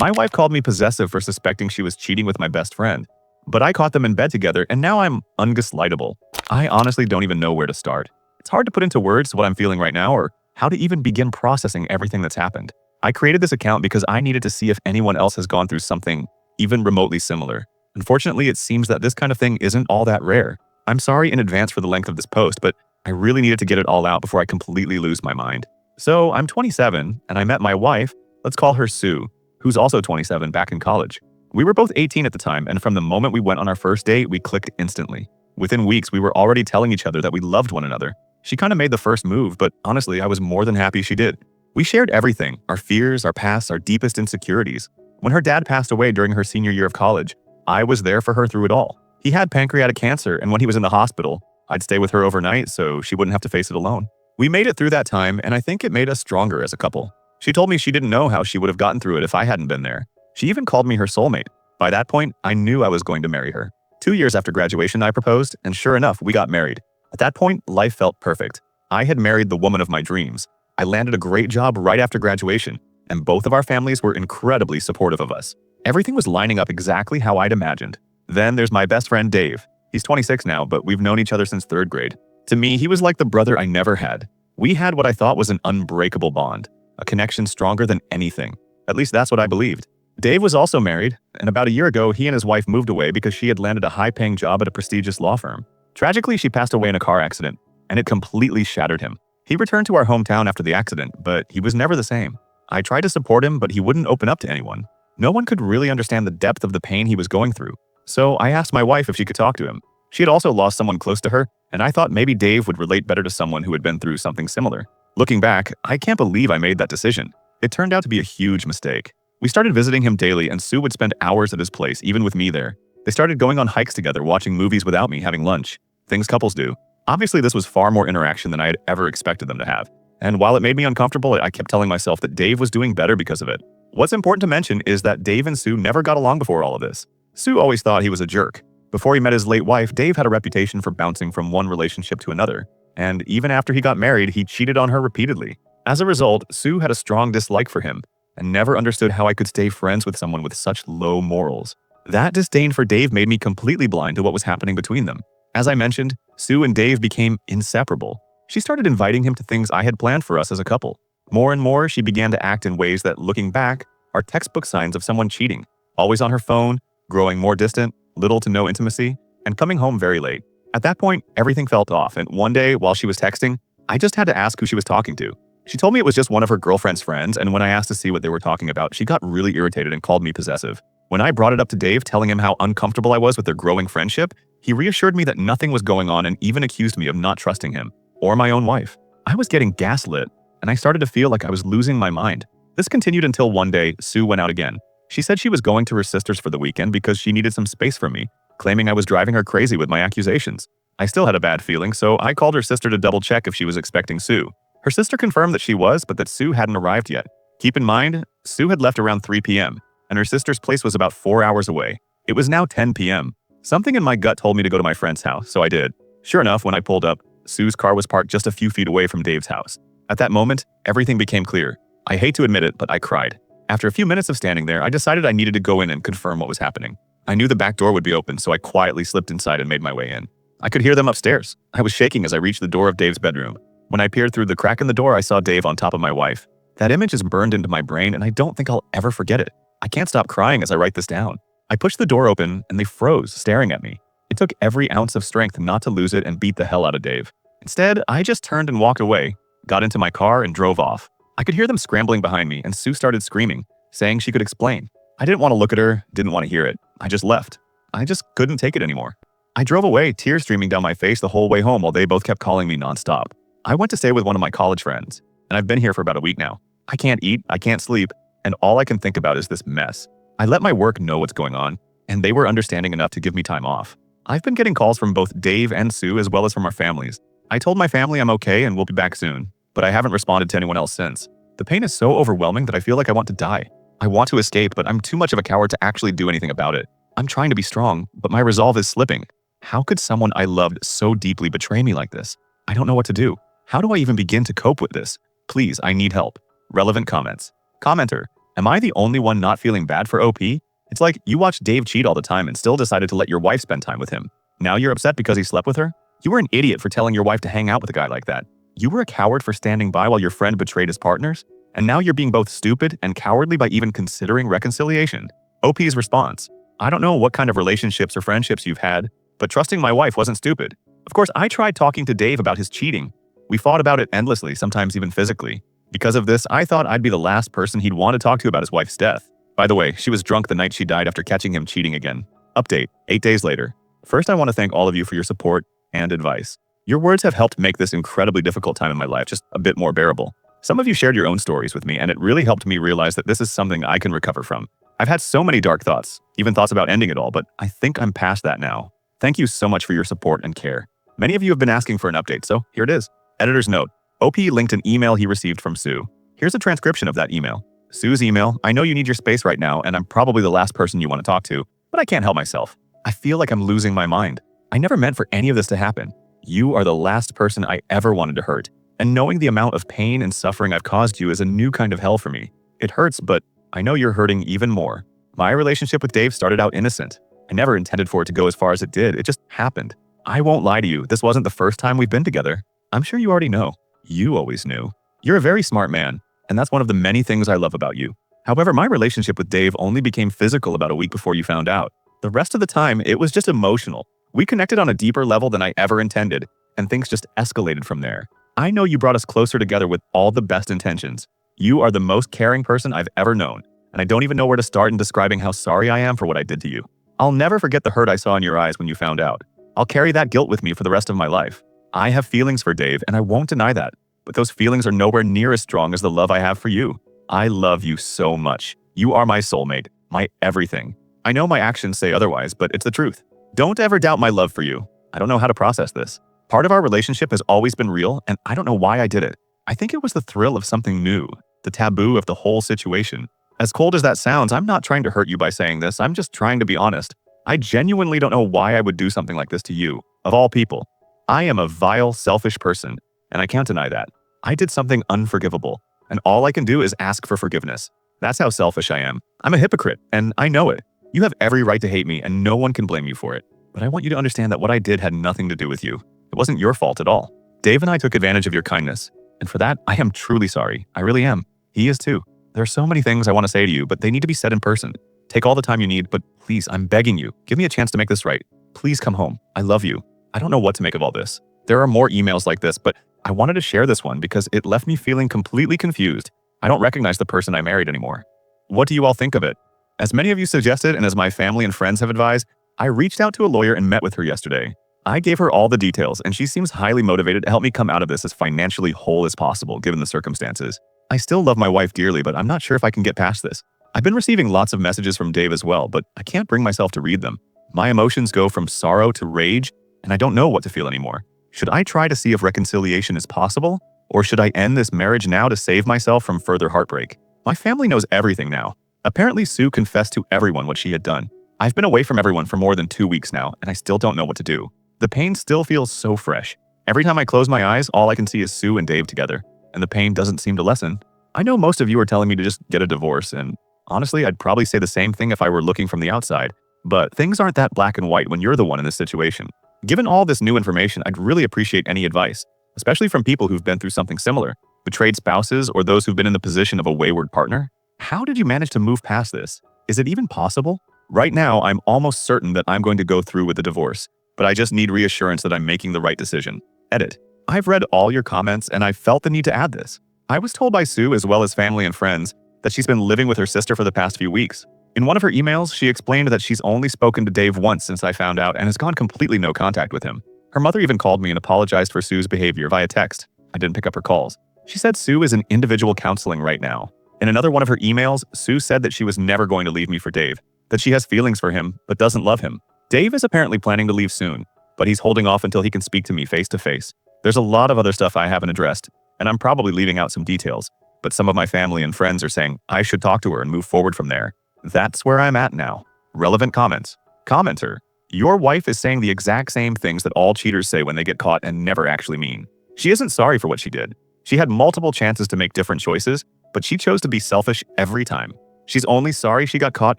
My wife called me possessive for suspecting she was cheating with my best friend, but I caught them in bed together and now I'm ungaslightable. I honestly don't even know where to start. It's hard to put into words what I'm feeling right now or how to even begin processing everything that's happened. I created this account because I needed to see if anyone else has gone through something even remotely similar. Unfortunately, it seems that this kind of thing isn't all that rare. I'm sorry in advance for the length of this post, but I really needed to get it all out before I completely lose my mind. So I'm 27 and I met my wife, let's call her Sue, who's also 27 back in college. We were both 18 at the time, and from the moment we went on our first date, we clicked instantly. Within weeks, we were already telling each other that we loved one another. She kind of made the first move, but honestly, I was more than happy she did. We shared everything, our fears, our past, our deepest insecurities. When her dad passed away during her senior year of college, I was there for her through it all. He had pancreatic cancer, and when he was in the hospital, I'd stay with her overnight so she wouldn't have to face it alone. We made it through that time, and I think it made us stronger as a couple. She told me she didn't know how she would have gotten through it if I hadn't been there. She even called me her soulmate. By that point, I knew I was going to marry her. 2 years after graduation, I proposed, and sure enough, we got married. At that point, life felt perfect. I had married the woman of my dreams. I landed a great job right after graduation, and both of our families were incredibly supportive of us. Everything was lining up exactly how I'd imagined. Then there's my best friend, Dave. He's 26 now, but we've known each other since 3rd grade. To me, he was like the brother I never had. We had what I thought was an unbreakable bond, a connection stronger than anything. At least that's what I believed. Dave was also married, and about a year ago, he and his wife moved away because she had landed a high-paying job at a prestigious law firm. Tragically, she passed away in a car accident, and it completely shattered him. He returned to our hometown after the accident, but he was never the same. I tried to support him, but he wouldn't open up to anyone. No one could really understand the depth of the pain he was going through. So I asked my wife if she could talk to him. She had also lost someone close to her, and I thought maybe Dave would relate better to someone who had been through something similar. Looking back, I can't believe I made that decision. It turned out to be a huge mistake. We started visiting him daily, and Sue would spend hours at his place, even with me there. They started going on hikes together, watching movies without me, having lunch. Things couples do. Obviously, this was far more interaction than I had ever expected them to have. And while it made me uncomfortable, I kept telling myself that Dave was doing better because of it. What's important to mention is that Dave and Sue never got along before all of this. Sue always thought he was a jerk. Before he met his late wife, Dave had a reputation for bouncing from one relationship to another. And even after he got married, he cheated on her repeatedly. As a result, Sue had a strong dislike for him and never understood how I could stay friends with someone with such low morals. That disdain for Dave made me completely blind to what was happening between them. As I mentioned, Sue and Dave became inseparable. She started inviting him to things I had planned for us as a couple. More and more, she began to act in ways that, looking back, are textbook signs of someone cheating. Always on her phone, growing more distant, little to no intimacy, and coming home very late. At that point, everything felt off, and one day, while she was texting, I just had to ask who she was talking to. She told me it was just one of her girlfriend's friends, and when I asked to see what they were talking about, she got really irritated and called me possessive. When I brought it up to Dave, telling him how uncomfortable I was with their growing friendship, he reassured me that nothing was going on and even accused me of not trusting him, or my own wife. I was getting gaslit, and I started to feel like I was losing my mind. This continued until one day, Sue went out again. She said she was going to her sister's for the weekend because she needed some space from me, claiming I was driving her crazy with my accusations. I still had a bad feeling, so I called her sister to double check if she was expecting Sue. Her sister confirmed that she was, but that Sue hadn't arrived yet. Keep in mind, Sue had left around 3 p.m., and her sister's place was about 4 hours away. It was now 10 p.m. Something in my gut told me to go to my friend's house, so I did. Sure enough, when I pulled up, Sue's car was parked just a few feet away from Dave's house. At that moment, everything became clear. I hate to admit it, but I cried. After a few minutes of standing there, I decided I needed to go in and confirm what was happening. I knew the back door would be open, so I quietly slipped inside and made my way in. I could hear them upstairs. I was shaking as I reached the door of Dave's bedroom. When I peered through the crack in the door, I saw Dave on top of my wife. That image is burned into my brain, and I don't think I'll ever forget it. I can't stop crying as I write this down. I pushed the door open, and they froze, staring at me. It took every ounce of strength not to lose it and beat the hell out of Dave. Instead, I just turned and walked away, got into my car, and drove off. I could hear them scrambling behind me, and Sue started screaming, saying she could explain. I didn't want to look at her, didn't want to hear it. I just left. I just couldn't take it anymore. I drove away, tears streaming down my face the whole way home while they both kept calling me nonstop. I went to stay with one of my college friends, and I've been here for about a week now. I can't eat, I can't sleep, and all I can think about is this mess. I let my work know what's going on, and they were understanding enough to give me time off. I've been getting calls from both Dave and Sue as well as from our families. I told my family I'm okay and we'll be back soon, but I haven't responded to anyone else since. The pain is so overwhelming that I feel like I want to die. I want to escape, but I'm too much of a coward to actually do anything about it. I'm trying to be strong, but my resolve is slipping. How could someone I loved so deeply betray me like this? I don't know what to do. How do I even begin to cope with this? Please, I need help. Relevant comments. Commenter, Am I the only one not feeling bad for OP? It's like you watch Dave cheat all the time and still decided to let your wife spend time with him. Now you're upset because he slept with her? You were an idiot for telling your wife to hang out with a guy like that. You were a coward for standing by while your friend betrayed his partners? And now you're being both stupid and cowardly by even considering reconciliation. OP's response: I don't know what kind of relationships or friendships you've had, but trusting my wife wasn't stupid. Of course, I tried talking to Dave about his cheating. We fought about it endlessly, sometimes even physically. Because of this, I thought I'd be the last person he'd want to talk to about his wife's death. By the way, she was drunk the night she died after catching him cheating again. Update: 8 days later. First, I want to thank all of you for your support and advice. Your words have helped make this incredibly difficult time in my life just a bit more bearable. Some of you shared your own stories with me, and it really helped me realize that this is something I can recover from. I've had so many dark thoughts, even thoughts about ending it all, but I think I'm past that now. Thank you so much for your support and care. Many of you have been asking for an update, so here it is. Editor's note: OP linked an email he received from Sue. Here's a transcription of that email. Sue's email: I know you need your space right now, and I'm probably the last person you want to talk to, but I can't help myself. I feel like I'm losing my mind. I never meant for any of this to happen. You are the last person I ever wanted to hurt, and knowing the amount of pain and suffering I've caused you is a new kind of hell for me. It hurts, but I know you're hurting even more. My relationship with Dave started out innocent. I never intended for it to go as far as it did. It just happened. I won't lie to you. This wasn't the first time we've been together. I'm sure you already know. You always knew. You're a very smart man, and that's one of the many things I love about you. However, my relationship with Dave only became physical about a week before you found out. The rest of the time, it was just emotional. We connected on a deeper level than I ever intended, and things just escalated from there. I know you brought us closer together with all the best intentions. You are the most caring person I've ever known, and I don't even know where to start in describing how sorry I am for what I did to you. I'll never forget the hurt I saw in your eyes when you found out. I'll carry that guilt with me for the rest of my life. I have feelings for Dave, and I won't deny that, but those feelings are nowhere near as strong as the love I have for you. I love you so much. You are my soulmate, my everything. I know my actions say otherwise, but it's the truth. Don't ever doubt my love for you. I don't know how to process this. Part of our relationship has always been real, and I don't know why I did it. I think it was the thrill of something new, the taboo of the whole situation. As cold as that sounds, I'm not trying to hurt you by saying this. I'm just trying to be honest. I genuinely don't know why I would do something like this to you, of all people. I am a vile, selfish person, and I can't deny that. I did something unforgivable, and all I can do is ask for forgiveness. That's how selfish I am. I'm a hypocrite, and I know it. You have every right to hate me, and no one can blame you for it. But I want you to understand that what I did had nothing to do with you. It wasn't your fault at all. Dave and I took advantage of your kindness, and for that, I am truly sorry. I really am. He is too. There are so many things I want to say to you, but they need to be said in person. Take all the time you need, but please, I'm begging you, give me a chance to make this right. Please come home. I love you. I don't know what to make of all this. There are more emails like this, but I wanted to share this one because it left me feeling completely confused. I don't recognize the person I married anymore. What do you all think of it? As many of you suggested, and as my family and friends have advised, I reached out to a lawyer and met with her yesterday. I gave her all the details, and she seems highly motivated to help me come out of this as financially whole as possible, given the circumstances. I still love my wife dearly, but I'm not sure if I can get past this. I've been receiving lots of messages from Dave as well, but I can't bring myself to read them. My emotions go from sorrow to rage, and I don't know what to feel anymore. Should I try to see if reconciliation is possible? Or should I end this marriage now to save myself from further heartbreak? My family knows everything now. Apparently, Sue confessed to everyone what she had done. I've been away from everyone for more than 2 weeks now, and I still don't know what to do. The pain still feels so fresh. Every time I close my eyes, all I can see is Sue and Dave together, and the pain doesn't seem to lessen. I know most of you are telling me to just get a divorce, and honestly, I'd probably say the same thing if I were looking from the outside. But things aren't that black and white when you're the one in this situation. Given all this new information, I'd really appreciate any advice, especially from people who've been through something similar, betrayed spouses, or those who've been in the position of a wayward partner. How did you manage to move past this? Is it even possible? Right now, I'm almost certain that I'm going to go through with the divorce, but I just need reassurance that I'm making the right decision. Edit. I've read all your comments, and I felt the need to add this. I was told by Sue, as well as family and friends, that she's been living with her sister for the past few weeks. In one of her emails, she explained that she's only spoken to Dave once since I found out and has gone completely no contact with him. Her mother even called me and apologized for Sue's behavior via text. I didn't pick up her calls. She said Sue is in individual counseling right now. In another one of her emails, Sue said that she was never going to leave me for Dave, that she has feelings for him but doesn't love him. Dave is apparently planning to leave soon, but he's holding off until he can speak to me face to face. There's a lot of other stuff I haven't addressed, and I'm probably leaving out some details, but some of my family and friends are saying I should talk to her and move forward from there. That's where I'm at now. Relevant comments. Commenter: your wife is saying the exact same things that all cheaters say when they get caught and never actually mean. She isn't sorry for what she did. She had multiple chances to make different choices, but she chose to be selfish every time. She's only sorry she got caught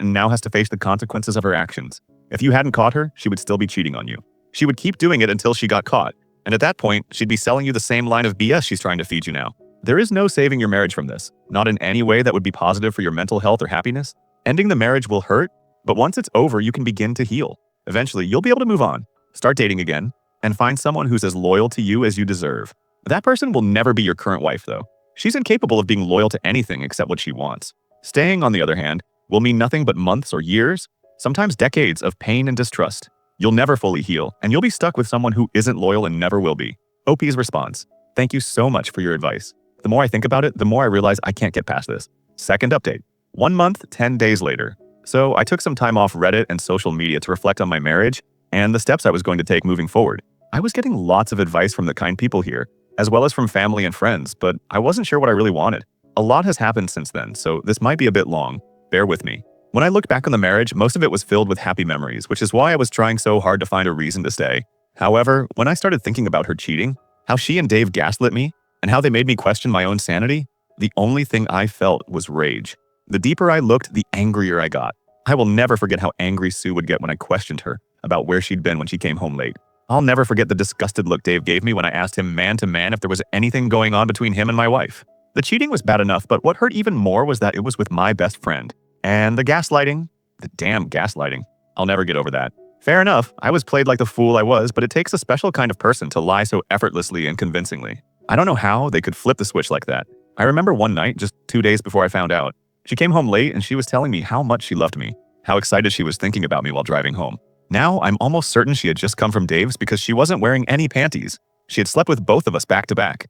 and now has to face the consequences of her actions. If you hadn't caught her, she would still be cheating on you. She would keep doing it until she got caught. And at that point, she'd be selling you the same line of BS she's trying to feed you now. There is no saving your marriage from this, not in any way that would be positive for your mental health or happiness. Ending the marriage will hurt, but once it's over, you can begin to heal. Eventually, you'll be able to move on, start dating again, and find someone who's as loyal to you as you deserve. That person will never be your current wife, though. She's incapable of being loyal to anything except what she wants. Staying, on the other hand, will mean nothing but months or years, sometimes decades of pain and distrust. You'll never fully heal, and you'll be stuck with someone who isn't loyal and never will be. OP's response: thank you so much for your advice. The more I think about it, the more I realize I can't get past this. Second update. 1 month, 10 days later. So I took some time off Reddit and social media to reflect on my marriage and the steps I was going to take moving forward. I was getting lots of advice from the kind people here, as well as from family and friends, but I wasn't sure what I really wanted. A lot has happened since then, so this might be a bit long. Bear with me. When I look back on the marriage, most of it was filled with happy memories, which is why I was trying so hard to find a reason to stay. However, when I started thinking about her cheating, how she and Dave gaslit me, and how they made me question my own sanity, the only thing I felt was rage. The deeper I looked, the angrier I got. I will never forget how angry Sue would get when I questioned her about where she'd been when she came home late. I'll never forget the disgusted look Dave gave me when I asked him man to man if there was anything going on between him and my wife. The cheating was bad enough, but what hurt even more was that it was with my best friend. And the gaslighting, the damn gaslighting. I'll never get over that. Fair enough, I was played like the fool I was, but it takes a special kind of person to lie so effortlessly and convincingly. I don't know how they could flip the switch like that. I remember one night, just 2 days before I found out, she came home late and she was telling me how much she loved me, how excited she was thinking about me while driving home. Now, I'm almost certain she had just come from Dave's because she wasn't wearing any panties. She had slept with both of us back to back.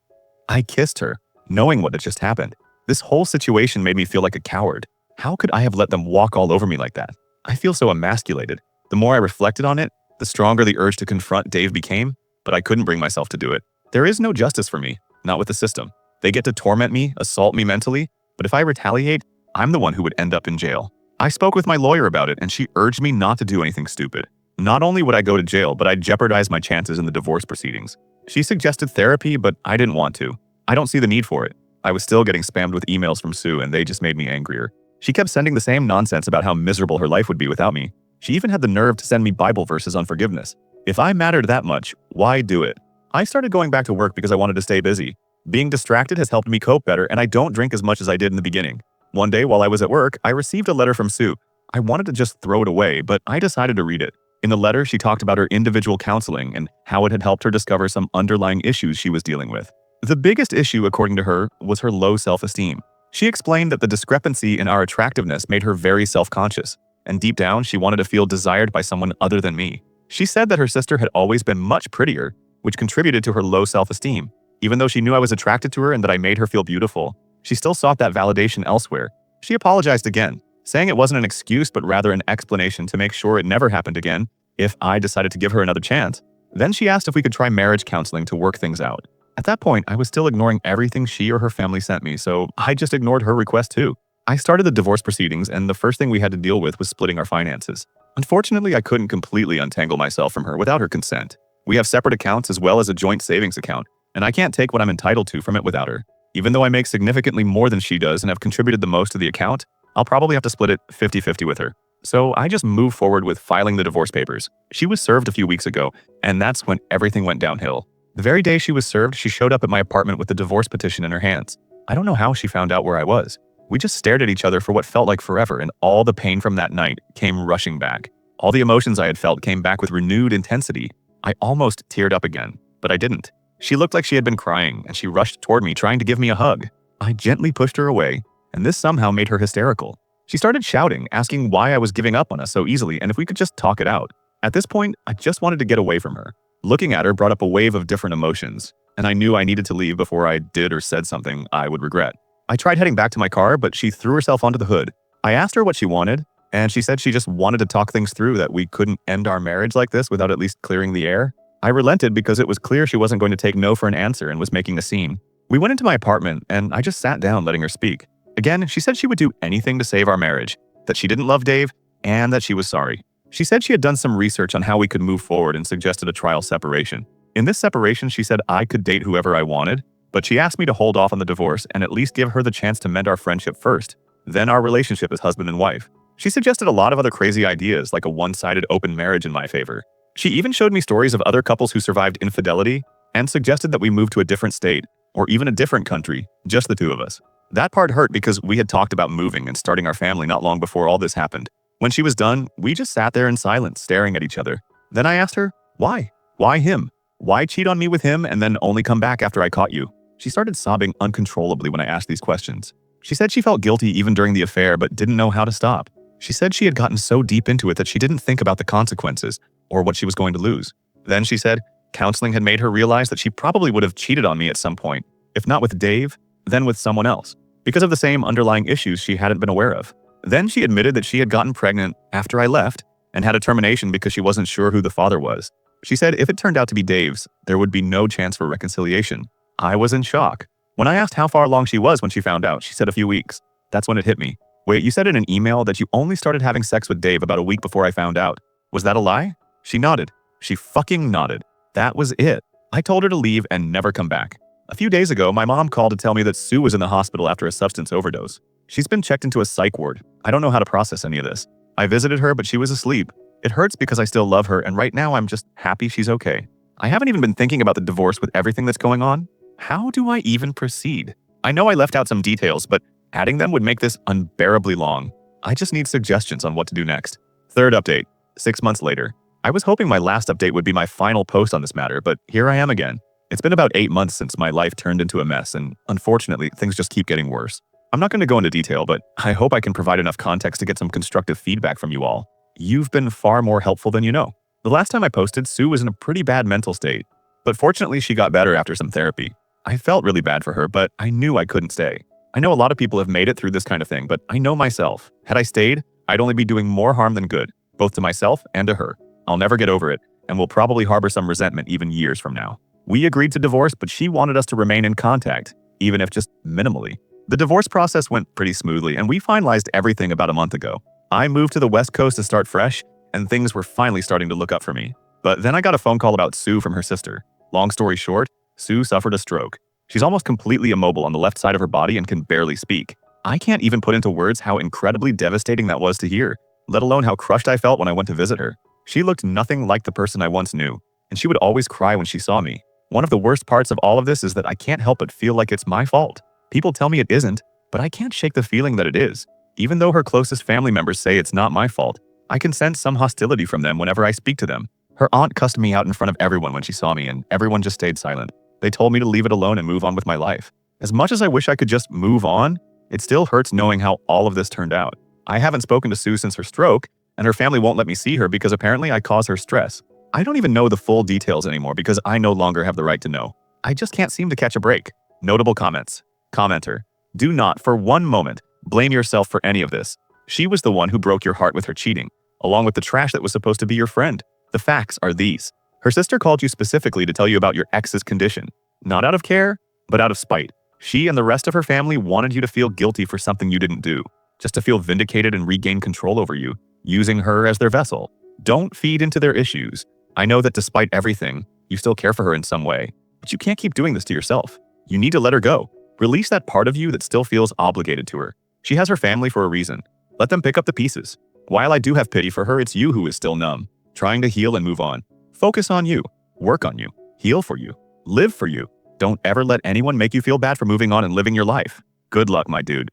I kissed her, knowing what had just happened. This whole situation made me feel like a coward. How could I have let them walk all over me like that? I feel so emasculated. The more I reflected on it, the stronger the urge to confront Dave became, but I couldn't bring myself to do it. There is no justice for me, not with the system. They get to torment me, assault me mentally, but if I retaliate, I'm the one who would end up in jail. I spoke with my lawyer about it, and she urged me not to do anything stupid. Not only would I go to jail, but I'd jeopardize my chances in the divorce proceedings. She suggested therapy, but I didn't want to. I don't see the need for it. I was still getting spammed with emails from Sue, and they just made me angrier. She kept sending the same nonsense about how miserable her life would be without me. She even had the nerve to send me Bible verses on forgiveness. If I mattered that much, why do it? I started going back to work because I wanted to stay busy. Being distracted has helped me cope better, and I don't drink as much as I did in the beginning. One day while I was at work, I received a letter from Sue. I wanted to just throw it away, but I decided to read it. In the letter, she talked about her individual counseling and how it had helped her discover some underlying issues she was dealing with. The biggest issue, according to her, was her low self-esteem. She explained that the discrepancy in our attractiveness made her very self-conscious, and deep down, she wanted to feel desired by someone other than me. She said that her sister had always been much prettier, which contributed to her low self-esteem. Even though she knew I was attracted to her and that I made her feel beautiful, she still sought that validation elsewhere. She apologized again, saying it wasn't an excuse but rather an explanation to make sure it never happened again if I decided to give her another chance. Then she asked if we could try marriage counseling to work things out. At that point, I was still ignoring everything she or her family sent me, so I just ignored her request too. I started the divorce proceedings, and the first thing we had to deal with was splitting our finances. Unfortunately, I couldn't completely untangle myself from her without her consent. We have separate accounts as well as a joint savings account, and I can't take what I'm entitled to from it without her. Even though I make significantly more than she does and have contributed the most to the account, I'll probably have to split it 50-50 with her. So I just moved forward with filing the divorce papers. She was served a few weeks ago, and that's when everything went downhill. The very day she was served, she showed up at my apartment with the divorce petition in her hands. I don't know how she found out where I was. We just stared at each other for what felt like forever, and all the pain from that night came rushing back. All the emotions I had felt came back with renewed intensity. I almost teared up again, but I didn't. She looked like she had been crying, and she rushed toward me trying to give me a hug. I gently pushed her away, and this somehow made her hysterical. She started shouting, asking why I was giving up on us so easily and if we could just talk it out. At this point, I just wanted to get away from her. Looking at her brought up a wave of different emotions, and I knew I needed to leave before I did or said something I would regret. I tried heading back to my car, but she threw herself onto the hood. I asked her what she wanted, and she said she just wanted to talk things through, that we couldn't end our marriage like this without at least clearing the air. I relented because it was clear she wasn't going to take no for an answer and was making a scene. We went into my apartment, and I just sat down letting her speak. Again, she said she would do anything to save our marriage, that she didn't love Dave, and that she was sorry. She said she had done some research on how we could move forward and suggested a trial separation. In this separation, she said I could date whoever I wanted, but she asked me to hold off on the divorce and at least give her the chance to mend our friendship first. then our relationship as husband and wife. She suggested a lot of other crazy ideas like a one-sided open marriage in my favor. She even showed me stories of other couples who survived infidelity and suggested that we move to a different state or even a different country, just the two of us. That part hurt because we had talked about moving and starting our family not long before all this happened. When she was done, we just sat there in silence, staring at each other. Then I asked her, why? Why him? Why cheat on me with him and then only come back after I caught you? She started sobbing uncontrollably when I asked these questions. She said she felt guilty even during the affair but didn't know how to stop. She said she had gotten so deep into it that she didn't think about the consequences or what she was going to lose. Then she said counseling had made her realize that she probably would have cheated on me at some point, if not with Dave, then with someone else, because of the same underlying issues she hadn't been aware of. Then she admitted that she had gotten pregnant after I left and had a termination because she wasn't sure who the father was. She said if it turned out to be Dave's, there would be no chance for reconciliation. I was in shock. When I asked how far along she was when she found out, she said a few weeks. That's when it hit me. Wait, you said in an email that you only started having sex with Dave about a week before I found out. Was that a lie? She nodded. She fucking nodded. That was it. I told her to leave and never come back. A few days ago, my mom called to tell me that Sue was in the hospital after a substance overdose. She's been checked into a psych ward. I don't know how to process any of this. I visited her, but she was asleep. It hurts because I still love her, and right now I'm just happy she's okay. I haven't even been thinking about the divorce with everything that's going on. How do I even proceed? I know I left out some details, but adding them would make this unbearably long. I just need suggestions on what to do next. Third update, 6 months later. I was hoping my last update would be my final post on this matter, but here I am again. It's been about 8 months since my life turned into a mess, and unfortunately, things just keep getting worse. I'm not going to go into detail, but I hope I can provide enough context to get some constructive feedback from you all. You've been far more helpful than you know. The last time I posted, Sue was in a pretty bad mental state, but fortunately she got better after some therapy. I felt really bad for her, but I knew I couldn't stay. I know a lot of people have made it through this kind of thing, but I know myself. Had I stayed, I'd only be doing more harm than good, both to myself and to her. I'll never get over it, and will probably harbor some resentment even years from now. We agreed to divorce, but she wanted us to remain in contact, even if just minimally. The divorce process went pretty smoothly, and we finalized everything about a month ago. I moved to the West Coast to start fresh, and things were finally starting to look up for me. But then I got a phone call about Sue from her sister. Long story short, Sue suffered a stroke. She's almost completely immobile on the left side of her body and can barely speak. I can't even put into words how incredibly devastating that was to hear, let alone how crushed I felt when I went to visit her. She looked nothing like the person I once knew, and she would always cry when she saw me. One of the worst parts of all of this is that I can't help but feel like it's my fault. People tell me it isn't, but I can't shake the feeling that it is. Even though her closest family members say it's not my fault, I can sense some hostility from them whenever I speak to them. Her aunt cussed me out in front of everyone when she saw me, and everyone just stayed silent. They told me to leave it alone and move on with my life. As much as I wish I could just move on, it still hurts knowing how all of this turned out. I haven't spoken to Sue since her stroke, and her family won't let me see her because apparently I cause her stress. I don't even know the full details anymore because I no longer have the right to know. I just can't seem to catch a break. Notable comments. Commenter. Do not, for one moment, blame yourself for any of this. She was the one who broke your heart with her cheating, along with the trash that was supposed to be your friend. The facts are these. Her sister called you specifically to tell you about your ex's condition. Not out of care, but out of spite. She and the rest of her family wanted you to feel guilty for something you didn't do, just to feel vindicated and regain control over you, using her as their vessel. Don't feed into their issues. I know that despite everything, you still care for her in some way, but you can't keep doing this to yourself. You need to let her go. Release that part of you that still feels obligated to her. She has her family for a reason. Let them pick up the pieces. While I do have pity for her, it's you who is still numb, trying to heal and move on. Focus on you. Work on you. Heal for you. Live for you. Don't ever let anyone make you feel bad for moving on and living your life. Good luck, my dude.